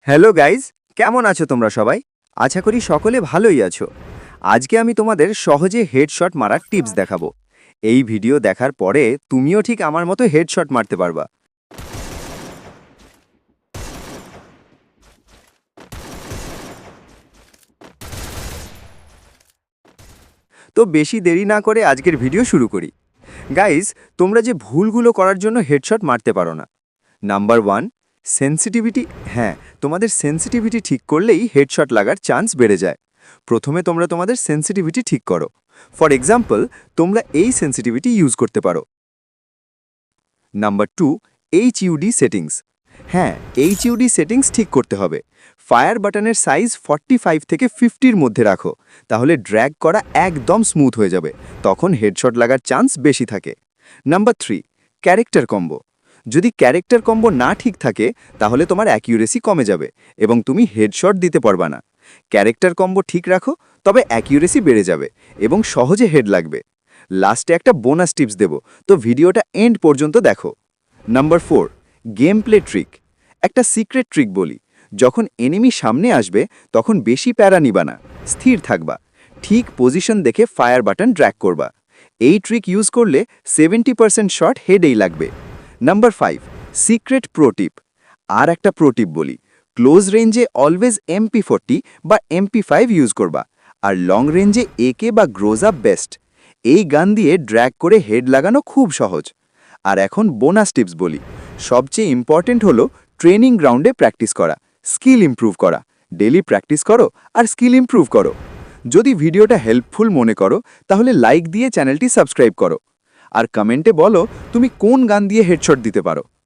Hello guys, কেমন আছো তোমরা সবাই? আশা করি সকলে ভালোই আছো। আজকে আমি তোমাদের সহজে হেডশট মারার টিপস দেখাবো। এই ভিডিও দেখার পরে তুমিও ঠিক আমার মতো হেডশট মারতে পারবা। তো বেশি দেরি না করে আজকের ভিডিও শুরু করি। গাইজ, তোমরা যে ভুলগুলো করার জন্য হেডশট মারতে পারো না। Number 1, sensitivity. হ্যাঁ, তোমাদের সেনসিটিভিটি ঠিক করলেই হেডশট লাগার চান্স বেড়ে যায়। প্রথমে তোমরা তোমাদের সেনসিটিভিটি ঠিক করো। ফর এক্সাম্পল, তোমরা এই সেনসিটিভিটি ইউজ করতে পারো। Number 2, HUD settings. হ্যাঁ, HUD সেটিংস ঠিক করতে হবে। ফায়ার বাটনের সাইজ 45 থেকে 50-র মধ্যে রাখো, তাহলে ড্র্যাগ করা একদম স্মুথ হয়ে যাবে, তখন হেডশট লাগার চান্স বেশি থাকে। Number 3, character combo. যদি ক্যারেক্টার কম্বো না ঠিক থাকে, তাহলে তোমার অ্যাকিউরেসি কমে যাবে এবং তুমি হেডশট দিতে পারবা না। ক্যারেক্টার কম্বো ঠিক রাখো, তবে অ্যাকিউরেসি বেড়ে যাবে এবং সহজে হেড লাগবে। লাস্টে একটা বোনাস টিপস দেব, তো ভিডিওটা এন্ড পর্যন্ত দেখো। Number 4, game play trick. একটা সিক্রেট ট্রিক বলি। যখন এনিমি সামনে আসবে, তখন বেশি প্যারা নিবা না, স্থির থাকবা। ঠিক পজিশন দেখে ফায়ার বাটন ড্র্যাগ করবা। এই ট্রিক ইউজ করলে 70% শট হেডেই লাগবে। Number 5, secret pro tip. আর একটা প্রো টিপ বলি। ক্লোজ রেঞ্জে অলওয়েজ MP40 বা MP5 ইউজ করবা, আর লং রেঞ্জে AK বা গ্রোজা বেস্ট। এই গান দিয়ে ড্র্যাগ করে হেড লাগানো খুব সহজ। আর এখন বোনাস টিপস বলি। সবচেয়ে ইম্পর্টেন্ট হলো ট্রেনিং গ্রাউন্ডে প্র্যাকটিস করা, স্কিল ইমপ্রুভ করা। ডেলি প্র্যাকটিস করো আর স্কিল ইমপ্রুভ করো। যদি ভিডিওটা হেল্পফুল মনে করো, তাহলে লাইক দিয়ে চ্যানেলটি সাবস্ক্রাইব করো। আর কমেন্টে বলো তুমি কোন গান দিয়ে হেডশট দিতে পারো।